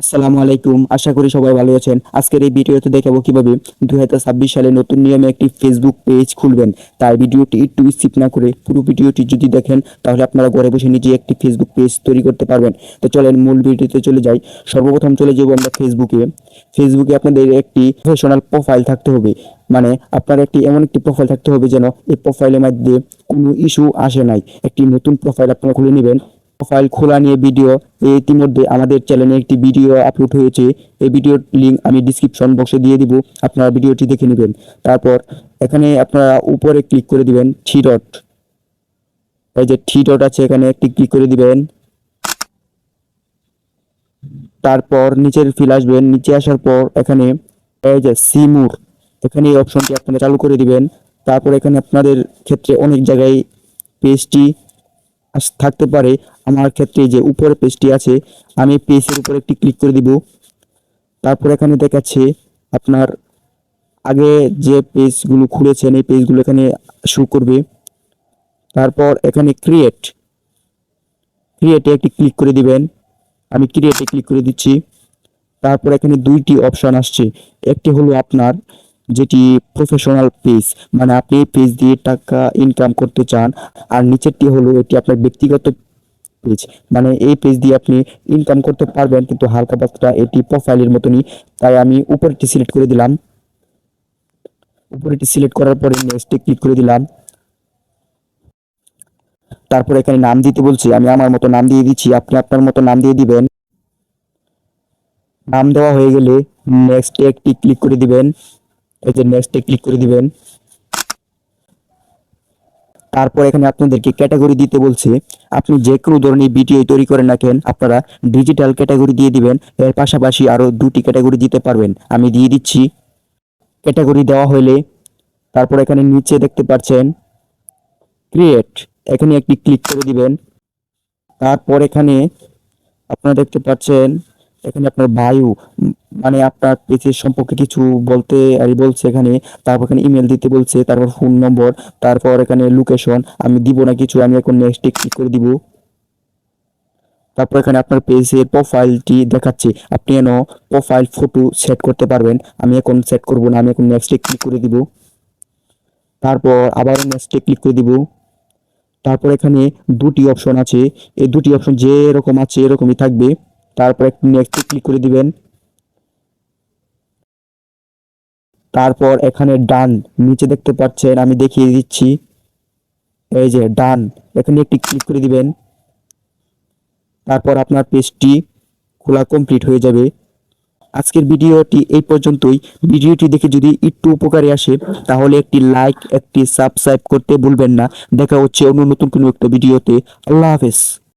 আসসালামু আলাইকুম, আশা করি সবাই ভালো আছেন। আজকের এই ভিডিওতে দেখাবো কিভাবে 2026 সালে নতুন নিয়মে একটি ফেসবুক পেজ খুলবেন। তাই ভিডিওটি একটু স্কিপ না করে পুরো ভিডিওটি যদি দেখেন তাহলে আপনারা ঘরে বসে নিজে একটি ফেসবুক পেজ তৈরি করতে পারবেন। তো চলেন মূল ভিডিওতে চলে যাই। সর্বপ্রথম চলে যাব আমরা ফেসবুকে আপনাদের একটি প্রফেশনাল প্রোফাইল থাকতে হবে। মানে আপনার এমন একটি প্রোফাইল থাকতে হবে যেন এই প্রোফাইলের মধ্যে কোনো ইস্যু আসে নাই। একটি নতুন প্রোফাইল আপনারা খুলে নেবেন। প্রোফাইল খোলা নিয়ে ভিডিও ইতিমধ্যে আমাদের চ্যানেলে একটি ভিডিও আপলোড হয়েছে। এই ভিডিওর লিঙ্ক আমি ডিসক্রিপশন বক্সে দিয়ে দিব, আপনারা ভিডিওটি দেখে নেবেন। তারপর এখানে আপনারা উপরে ক্লিক করে দিবেন থ্রি ডট। এই যে থ্রি ডট আছে এখানে একটি ক্লিক করে দিবেন। তারপর নিচের ফিল আসবেন, নিচে আসার পর এখানে এই যে সিমুর, এখানে এই অপশনটি আপনারা চালু করে দিবেন। তারপর এখানে আপনাদের ক্ষেত্রে অনেক জায়গায় পেজটি থাকতে পারে। আমার ক্ষেত্রে যে উপরে পেজটি আছে, আমি পেজের উপরে একটি ক্লিক করে দিব। তারপর এখানে দেখাচ্ছে আপনার আগে যে পেজগুলো খুলেছেন এই পেজগুলো এখানে শো করবে। তারপর এখানে ক্রিয়েটে একটি ক্লিক করে দিবেন। আমি ক্রিয়েটে ক্লিক করে দিচ্ছি। তারপর এখানে দুইটি অপশন আসছে। একটি হলো আপনার যেটি প্রফেশনাল পেজ, মানে আপনি এই পেজ দিয়ে টাকা ইনকাম করতে চান। আর নিচেরটি হলো এটি আপনার ব্যক্তিগত পেজ, মানে এই পেজ দিয়ে আপনি ইনকাম করতে পারবেন কিন্তু হালকা পাতলা, এটি প্রোফাইলের মতনই। তাই আমি উপরেরটি সিলেক্ট করে দিলাম। উপরেরটি সিলেক্ট করার পরে নেক্সটে ক্লিক করে দিলাম। তারপর এখানে নাম দিতে বলছি, আমি আমার মতো নাম দিয়ে দিচ্ছি, আপনি আপনার মতো নাম দিয়ে দিবেন। নাম দেওয়া হয়ে গেলে নেক্সটে একটি ক্লিক করে দিবেন। এই যে নেক্সটে ক্লিক করে দিবেন। তারপর এখানে আপনাদেরকে ক্যাটাগরি দিতে বলছে। আপনি যে কোনো ধরনের ভিডিও তৈরি করেন না কেন, আপনারা ডিজিটাল ক্যাটাগরি দিয়ে দিবেন। এর পাশাপাশি আরো দুটি ক্যাটাগরি দিতে পারবেন, আমি দিয়ে দিচ্ছি। ক্যাটাগরি দেওয়া হলে তারপর এখানে নিচে দেখতে পাচ্ছেন ক্রিয়েট, এখানে একটি ক্লিক করে দিবেন। তারপর এখানে আপনারা দেখতে পাচ্ছেন এখানে আপনার বায়ু, মানে আপনার পেজের সম্পর্কে কিছু বলতে আর বলছে এখানে। তারপর এখানে ইমেল দিতে বলছে, তারপর ফোন নম্বর, তারপর এখানে লোকেশন। আমি দিব না কিছু, আমি এখন নেক্সট ক্লিক করে দিব। তারপর এখানে আপনার পেজের প্রোফাইলটি দেখাচ্ছে, আপনি যেন প্রোফাইল ফটো সেট করতে পারবেন। আমি এখন সেট করব না, আমি এখন নেক্সটে ক্লিক করে দিব। তারপর আবার নেক্সটে ক্লিক করে দিব। তারপর এখানে দুটি অপশন আছে, এই দুটি অপশন যে এরকম আছে এরকমই থাকবে। তারপর একটু নেক্সটে ক্লিক করে দিবেন। তারপর এখানে ডান, নিচে দেখতে পাচ্ছেন আমি দেখিয়ে দিচ্ছি, এই যে ডান, এখানে একটি ক্লিক করে দিবেন। তারপর আপনার পেজটি খোলা কমপ্লিট হয়ে যাবে। আজকের ভিডিওটি এই পর্যন্তই। ভিডিওটি দেখে যদি একটু উপকারে আসে তাহলে একটি লাইক, একটি সাবস্ক্রাইব করতে ভুলবেন না। দেখা হচ্ছে অন্য নতুন কোনো একটা ভিডিওতে। আল্লাহ হাফেজ।